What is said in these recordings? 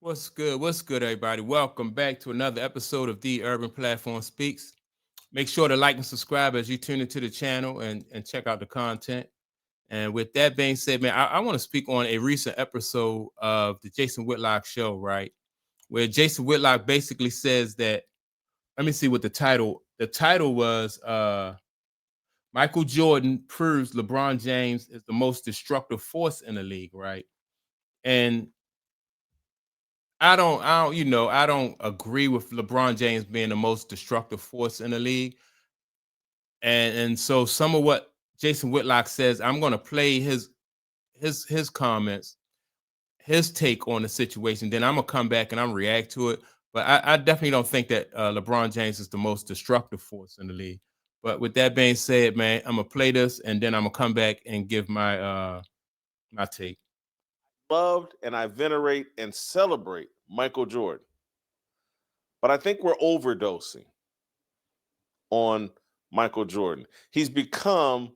What's good? What's good, everybody? Welcome back to another episode of The Urban Platform Speaks. Make sure to like and subscribe as you tune into the channel and check out the content. And with that being said, man, I want to speak on a recent episode of the Jason Whitlock show, right? Where Jason Whitlock basically says that, let me see what the title was, Michael Jordan proves LeBron James is the most destructive force in the league, right? And I don't agree with LeBron James being the most destructive force in the league. And so some of what Jason Whitlock says, I'm gonna play his comments, his take on the situation. Then I'm gonna come back and I'm react to it. But I definitely don't think that LeBron James is the most destructive force in the league. But with that being said, man, I'm gonna play this and then I'm gonna come back and give my take. Loved and I venerate and celebrate Michael Jordan. But I think we're overdosing on Michael Jordan. He's become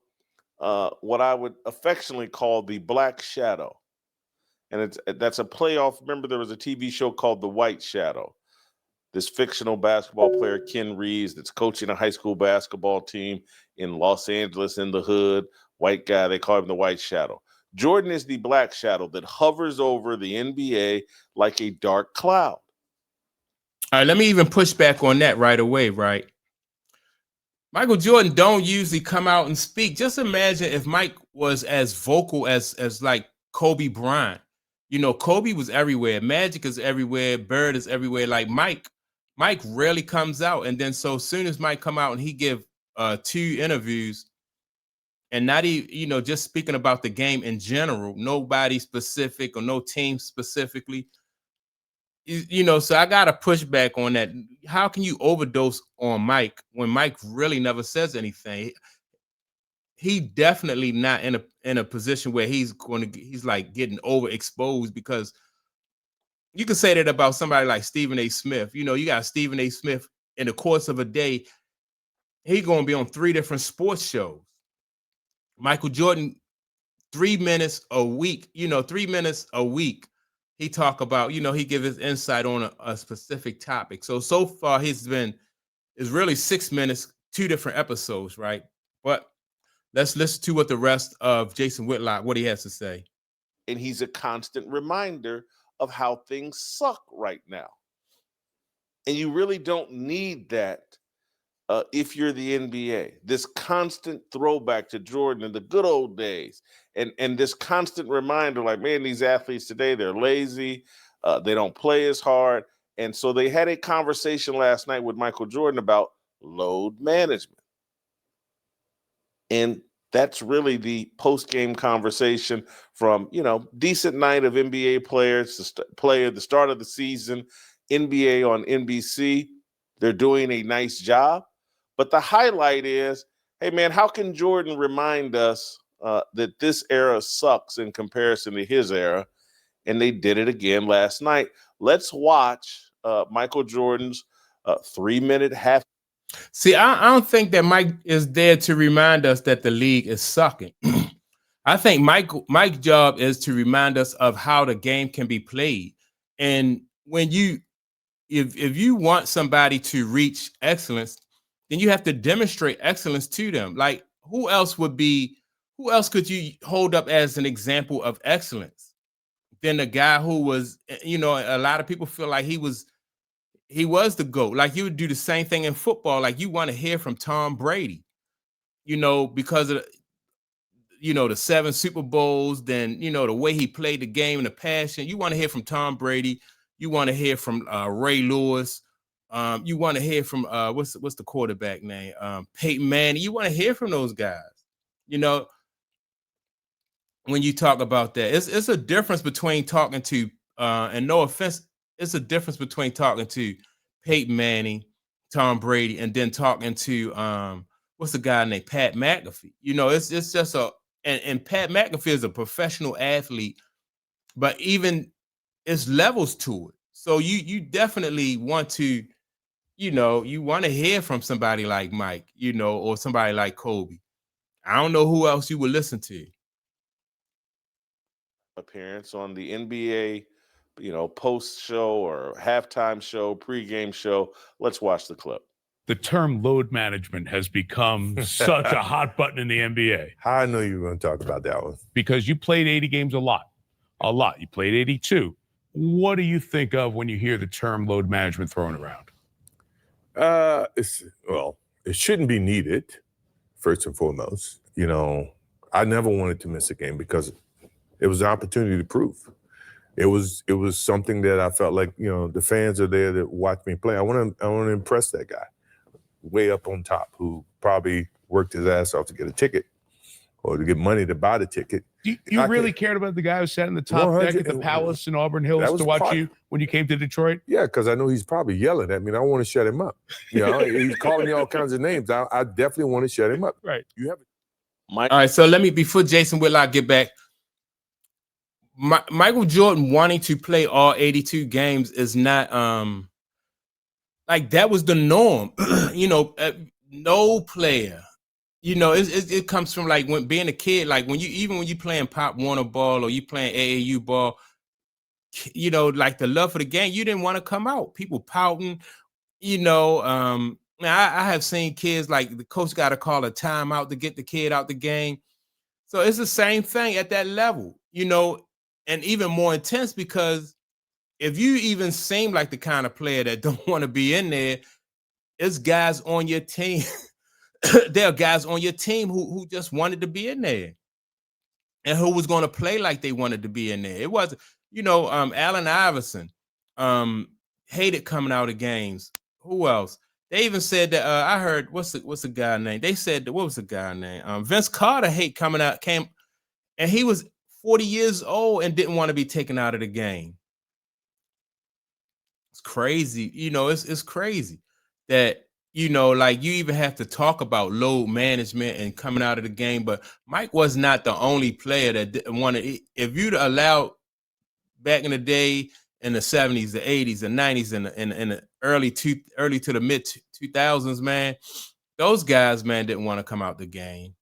what I would affectionately call the Black Shadow. And that's a playoff. Remember, there was a TV show called The White Shadow. This fictional basketball player, Ken Reeves, that's coaching a high school basketball team in Los Angeles in the hood. White guy, they call him the White Shadow. Jordan is the Black Shadow that hovers over the NBA like a dark cloud. All right, let me even push back on that right away, right? Michael Jordan don't usually come out and speak. Just imagine if Mike was as vocal as like Kobe Bryant. You know, Kobe was everywhere. Magic is everywhere. Bird is everywhere. Like Mike rarely comes out. And then so soon as Mike come out and he give two interviews and not even, just speaking about the game in general, nobody specific or no team specifically. So I gotta push back on that. How can you overdose on Mike when Mike really never says anything? He definitely not in a position where he's like getting overexposed, because you can say that about somebody like Stephen A. Smith. You got Stephen A. Smith in the course of a day, he gonna be on three different sports shows. Michael Jordan, 3 minutes a week, 3 minutes a week. He talk about, he give his insight on a specific topic. So far it's really 6 minutes, two different episodes, right? But let's listen to what the rest of Jason Whitlock, what he has to say. And he's a constant reminder of how things suck right now. And you really don't need that if you're the NBA. This constant throwback to Jordan in the good old days, and this constant reminder, like, man, these athletes today, they're lazy, they don't play as hard, and so they had a conversation last night with Michael Jordan about load management, and that's really the post-game conversation from decent night of NBA players to play at the start of the season, NBA on NBC. They're doing a nice job. But the highlight is, hey, man, how can Jordan remind us that this era sucks in comparison to his era? And they did it again last night. Let's watch Michael Jordan's 3-minute half. See, I don't think that Mike is there to remind us that the league is sucking. I think Mike's job is to remind us of how the game can be played. And when if you want somebody to reach excellence, then you have to demonstrate excellence to them. Like, who else could you hold up as an example of excellence than a guy who was, a lot of people feel like he was the GOAT. Like, you would do the same thing in football. Like, you want to hear from Tom Brady, because of the 7 Super Bowls, then the way he played the game and the passion. You want to hear from Tom Brady. You want to hear from Ray Lewis. You want to hear from what's the quarterback name? Peyton Manning. You want to hear from those guys. You know, when you talk about that, it's a difference between talking to and no offense, it's a difference between talking to Peyton Manning, Tom Brady, and then talking to what's the guy named Pat McAfee. It's just and Pat McAfee is a professional athlete, but even it's levels to it. So you definitely want to, you want to hear from somebody like Mike, or somebody like Kobe. I don't know who else you would listen to. Appearance on the NBA post show or halftime show, pregame show. Let's watch the clip. The term load management has become such a hot button in the NBA. I know you were going to talk about that one. Because you played 80 games a lot. You played 82. What do you think of when you hear the term load management thrown around? It shouldn't be needed, first and foremost. I never wanted to miss a game because it was an opportunity to prove. It was something that I felt like, the fans are there to watch me play. I want to impress that guy way up on top who probably worked his ass off to get a ticket or to get money to buy the ticket. You really cared about the guy who sat in the top deck at the Palace in Auburn Hills to watch you when you came to Detroit? Yeah, because I know he's probably yelling at me, and I want to shut him up. He's calling me all kinds of names. I definitely want to shut him up. Right. You have it. All right, so let me, before Jason Whitlock get back, Michael Jordan wanting to play all 82 games is not like that was the norm. No player, it comes from like when being a kid, like when you playing Pop Warner ball or you playing AAU ball, like the love for the game, you didn't want to come out. People pouting, I have seen kids like the coach got to call a timeout to get the kid out the game. So it's the same thing at that level, and even more intense because if you even seem like the kind of player that don't want to be in there, it's guys on your team. There are guys on your team who just wanted to be in there and who was going to play like they wanted to be in there. It was, Allen Iverson hated coming out of games. Who else? They even said that I heard what's the guy name? They said that, what was the guy name? Vince Carter came and he was 40 years old and didn't want to be taken out of the game. It's crazy, it's crazy that like you even have to talk about load management and coming out of the game. But Mike was not the only player that wanted. If you'd allowed back in the day in the 70s, the 80s, the 90s, and the early to the mid 2000s, man, those guys, man, didn't want to come out the game.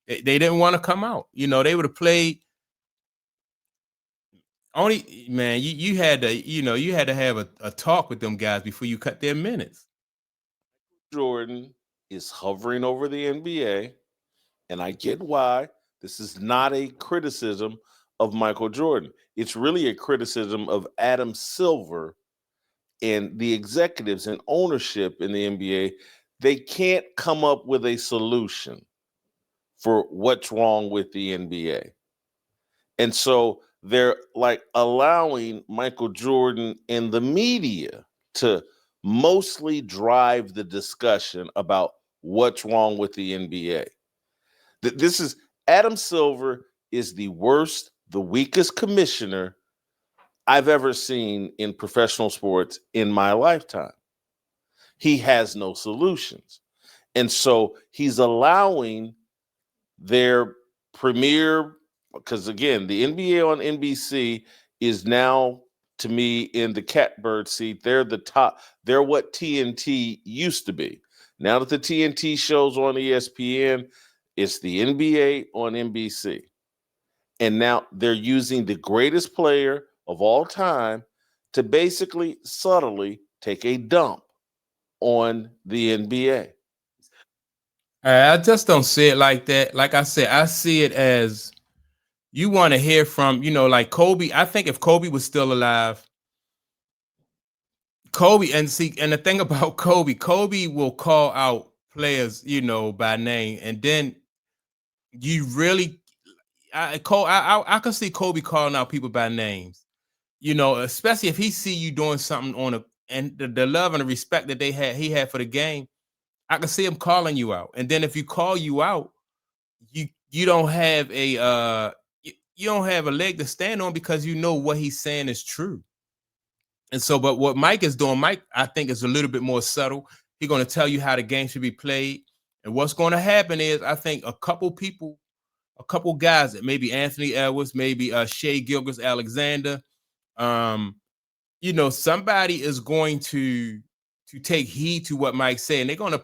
They didn't want to come out. They would have played. Only, man, you had to have a talk with them guys before you cut their minutes. Jordan is hovering over the NBA, and I get why. This is not a criticism of Michael Jordan. It's really a criticism of Adam Silver and the executives and ownership in the NBA. They can't come up with a solution for what's wrong with the NBA. And so they're like allowing Michael Jordan and the media to mostly drive the discussion about what's wrong with the NBA. This is Adam Silver is the worst, the weakest commissioner I've ever seen in professional sports in my lifetime. He has no solutions. And so he's allowing their premier, because again, the NBA on NBC is now, to me, in the catbird seat. They're the top. They're what TNT used to be. Now that the TNT shows on ESPN, it's the NBA on NBC. And now they're using the greatest player of all time to basically subtly take a dump on the NBA. I just don't see it like that. Like I said, I see it as you want to hear from, like Kobe. I think if Kobe was still alive, and the thing about Kobe will call out players, by name, and then you really, I can see Kobe calling out people by names, especially if he see you doing something and the love and the respect that he had for the game. I can see him calling you out, and then if you call you out, you don't have you don't have a leg to stand on because what he's saying is true. And so, but what Mike is doing, I think is a little bit more subtle. He's going to tell you how the game should be played, and what's going to happen is I think a couple guys, that maybe Anthony Edwards, maybe Shea Gilgeous-Alexander, somebody is going to take heed to what Mike's saying. They're gonna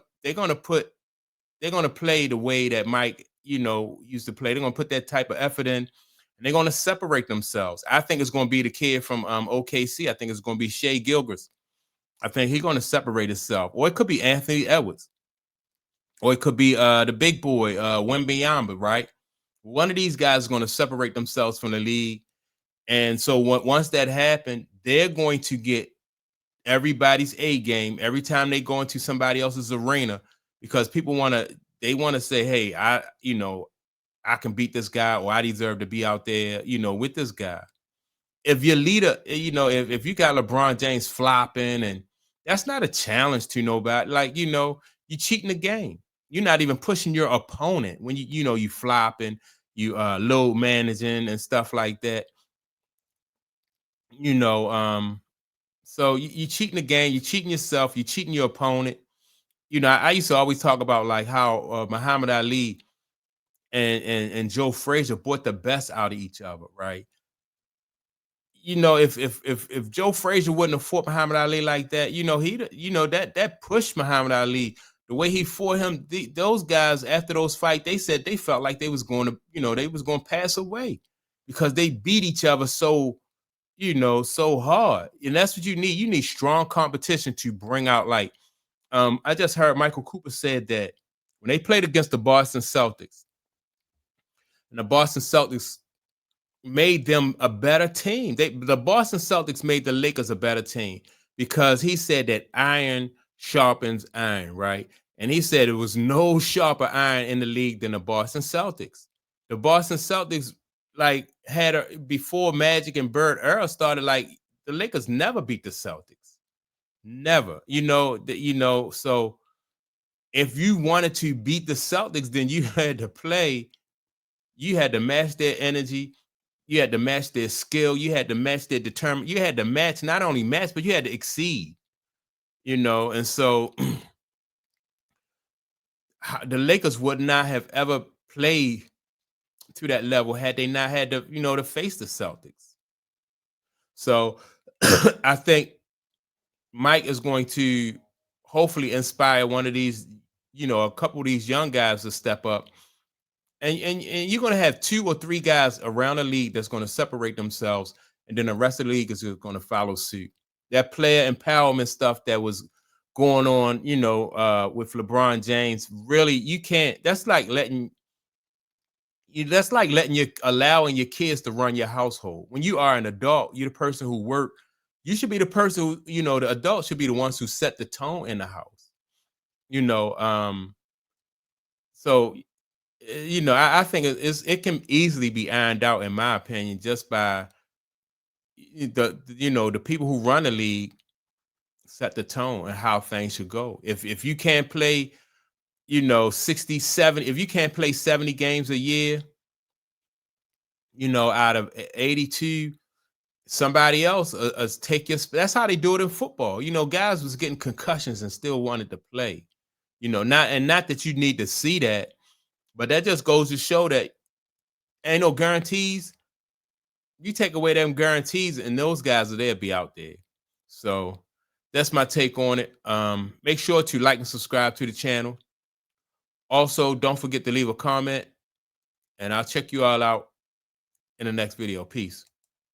play the way that Mike, used to play. They're gonna put that type of effort in, and they're going to separate themselves. I think it's going to be the kid from OKC. I think it's going to be Shea Gilgeous. I think he's going to separate himself, or it could be Anthony Edwards, or it could be the big boy Wembanyama, right? One of these guys is going to separate themselves from the league, and so once that happened, they're going to get everybody's A game every time they go into somebody else's arena, because people want to say, hey, I can beat this guy, or I deserve to be out there, with this guy. If your leader, if you got LeBron James flopping, and that's not a challenge to nobody. Like, you cheating the game. You're not even pushing your opponent when you flopping, you load managing and stuff like that. So you cheating the game, you cheating yourself, you cheating your opponent. I used to always talk about like how Muhammad Ali and Joe Frazier brought the best out of each other, right? If Joe Frazier wouldn't have fought Muhammad Ali like that, that pushed Muhammad Ali. The way he fought him, those guys after those fights, they said they felt like they was going to, they was going to pass away because they beat each other so hard. And that's what you need. You need strong competition to bring out, like, I just heard Michael Cooper said that when they played against the Boston Celtics, and the Boston Celtics made them a better team. The Boston Celtics made the Lakers a better team because he said that iron sharpens iron, right? And he said it was no sharper iron in the league than the Boston Celtics. The Boston Celtics, like, before Magic and Bird era started, like, the Lakers never beat the Celtics. Never. So if you wanted to beat the Celtics, then you had to match their energy. You had to match their skill. You had to match their determination. You had to match, not only match, but you had to exceed, and so the Lakers would not have ever played to that level had they not had to, to face the Celtics. So I think Mike is going to hopefully inspire one of these, a couple of these young guys to step up. And you're going to have 2 or 3 guys around the league that's going to separate themselves, and then the rest of the league is going to follow suit. That player empowerment stuff that was going on, with LeBron James, really, you can't. That's like allowing your kids to run your household. When you are an adult, you're the person who work. You should be the person who, the adults should be the ones who set the tone in the house. So. I think it can easily be ironed out, in my opinion, just by the people who run the league set the tone and how things should go. If you can't play, 67, if you can't play 70 games a year, out of 82, somebody else take your. That's how they do it in football. Guys was getting concussions and still wanted to play. Not that you need to see that. But that just goes to show that ain't no guarantees. You take away them guarantees, and those guys are there, be out there. So that's my take on it. Make sure to like and subscribe to the channel. Also, don't forget to leave a comment, and I'll check you all out in the next video. Peace.